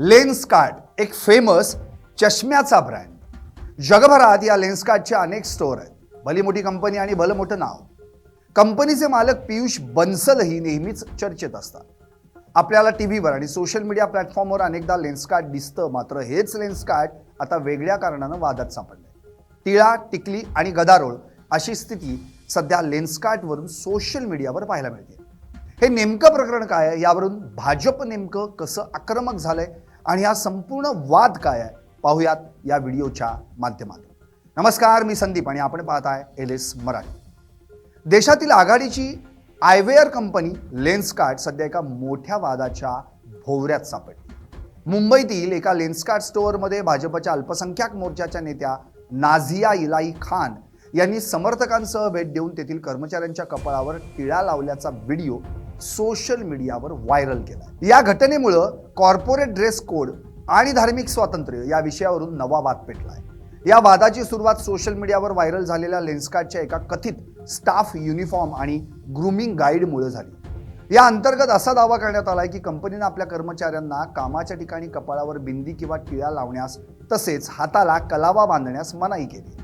लेन्सकार्ट एक famous चष्म्याचा brand. जगभरात या लेन्सकार्टचे अनेक स्टोअर आहेत. भली मोठी कंपनी आणि भलं मोठं नाव. कंपनीचे मालक पियुष बन्सलही नेहमीच चर्चेत असतात. आपल्याला टीव्हीवर आणि सोशल मीडिया प्लॅटफॉर्मवर अनेकदा लेन्सकार्ट दिसतं. मात्र हेच लेन्सकार्ट आता वेगळ्या कारणानं वादात सापडले. टिळा, टिकली आणि गदारोळ अशी स्थिती सध्या लेन्सकार्टवरून सोशल मीडियावर पाहायला मिळते. हे नेमकं प्रकरण काय आहे, यावरून भाजप नेमकं कसं आक्रमक झालंय आणि हा संपूर्ण वाद काय आहे, पाहूयात या व्हिडिओच्या माध्यमातून. नमस्कार, मी संदीप आणि आपण पाहताय LS मराठी. देशातील आघाडीची आयवेअर कंपनी लेन्सकार्ट सध्या एका मोठ्या वादाच्या भोवऱ्यात सापडली. मुंबईतील एका लेन्सकार्ट स्टोअरमध्ये भाजपच्या अल्पसंख्याक मोर्चाच्या नेत्या नाझिया इलाई खान यांनी समर्थकांसह भेट देऊन तेथील कर्मचाऱ्यांच्या कपाळावर टिळा लावल्याचा व्हिडिओ सोशल मीडियावर व्हायरल केला. या घटनेमुळे कॉर्पोरेट ड्रेस कोड आणि धार्मिक स्वातंत्र्य या विषयावरून नवा वाद पेटलाय. या वादाची सुरुवात सोशल मीडियावर व्हायरल झालेल्या लेन्सकार्टच्या एका कथित स्टाफ युनिफॉर्म आणि ग्रूमिंग गाईडमुळे झाली. या अंतर्गत असा दावा करण्यात आलाय की कंपनीने आपल्या कर्मचाऱ्यांना कामाच्या ठिकाणी कपाळावर बिंदी किंवा टिळा लावण्यास तसेच हाताला कलावा बांधण्यास मनाई केली.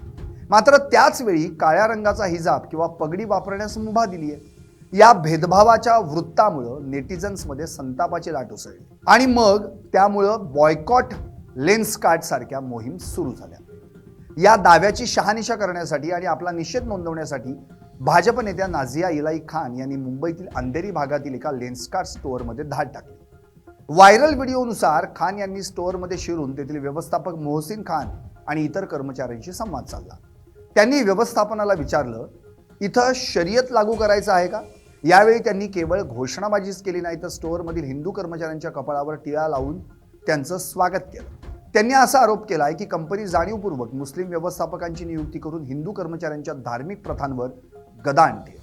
मात्र त्याच वेळी काळ्या रंगाचा हिजाब किंवा पगडी वापरण्यास मुभा दिली आहे. या भेदभावाच्या वृत्तामुळे नेटिझन्समध्ये संतापाची लाट उसळली आणि मग त्यामुळं बॉयकॉट लेन्सकार्ट सारख्या मोहीम सुरू झाल्या. या दाव्याची शहानिशा करण्यासाठी आणि आपला निषेध नोंदवण्यासाठी भाजप नेत्या नाझिया इलाई खान यांनी मुंबईतील अंधेरी भागातील एका लेन्सकार्ट स्टोअरमध्ये धाड टाकली. व्हायरल व्हिडिओनुसार खान यांनी स्टोअरमध्ये शिरून तेथील व्यवस्थापक मोहसिन खान आणि इतर कर्मचाऱ्यांशी संवाद साधला. त्यांनी व्यवस्थापनाला विचारलं, इथं शर्यत लागू करायचं आहे का? यावेळी त्यांनी केवळ घोषणाबाजीच केली नाही, तर स्टोअरमधील हिंदू कर्मचाऱ्यांच्या कपाळावर टिळा लावून त्यांचं स्वागत केलं. त्यांनी असा आरोप केलाय की कंपनी जाणीवपूर्वक मुस्लिम व्यवस्थापकांची नियुक्ती करून हिंदू कर्मचाऱ्यांच्या धार्मिक प्रथांवर गदा आणते.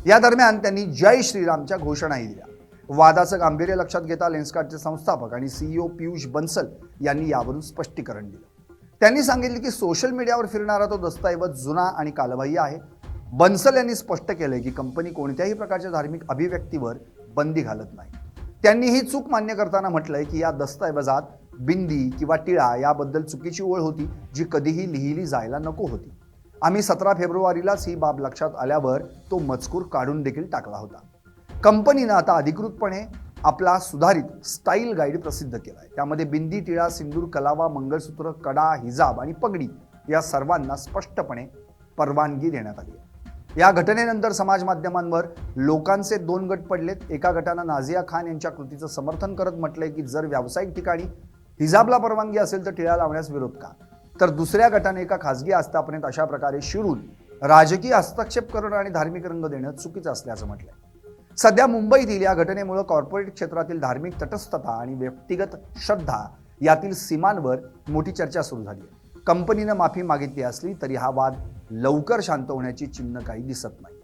या दरम्यान त्यांनी जय श्रीरामच्या घोषणाही दिल्या. वादाचं गांभीर्य लक्षात घेता लेन्सकार्टचे संस्थापक आणि CEO पियुष बन्सल यांनी यावरून स्पष्टीकरण दिलं. त्यांनी सांगितले की सोशल मीडियावर फिरणारा तो दस्तऐवज जुना आणि कालबाह्य आहे. बन्सल यांनी स्पष्ट केले की कंपनी कोणत्याही प्रकारच्या धार्मिक अभिव्यक्तीवर बंदी घालत नाही. त्यांनी ही चूक मान्य करताना म्हटलंय की या दस्तऐवजात बिंदी किंवा टिळा याबद्दल चुकीची ओळ होती, जी कधीही लिहिली जायला नको होती. आम्ही 17 फेब्रुवारीलाच ही बाब लक्षात आल्यावर तो मजकूर काढून देखील टाकला होता. कंपनीनं आता अधिकृतपणे आपला सुधारित स्टाईल गाईड प्रसिद्ध केलाय. त्यामध्ये बिंदी, टिळा, सिंदूर, कलावा, मंगळसूत्र, कडा, हिजाब आणि पगडी या सर्वांना स्पष्टपणे परवानगी देण्यात आली आहे. या घटनेनंतर समाज माध्यमांवर लोकांचे 2 गट पडलेत. एका गटानं नाझिया खान यांच्या कृतीचं समर्थन करत म्हटलंय की जर व्यावसायिक ठिकाणी हिजाबला परवानगी असेल तर टिळा लावण्यास विरोध का? तर दुसऱ्या गटाने एका खासगी आस्थापनेत अशा प्रकारे शिरून राजकीय हस्तक्षेप करणं आणि धार्मिक रंग देणं चुकीचं असल्याचं म्हटलंय. सध्या मुंबईतील या घटनेमुळे कॉर्पोरेट क्षेत्रातील धार्मिक तटस्थता आणि व्यक्तिगत श्रद्धा यातील सीमांवर मोठी चर्चा सुरू झाली आहे. कंपनीनं माफी मागितली असली तरी हा वाद लवकर शांत होण्याची चिन्ह काही दिसत नाही.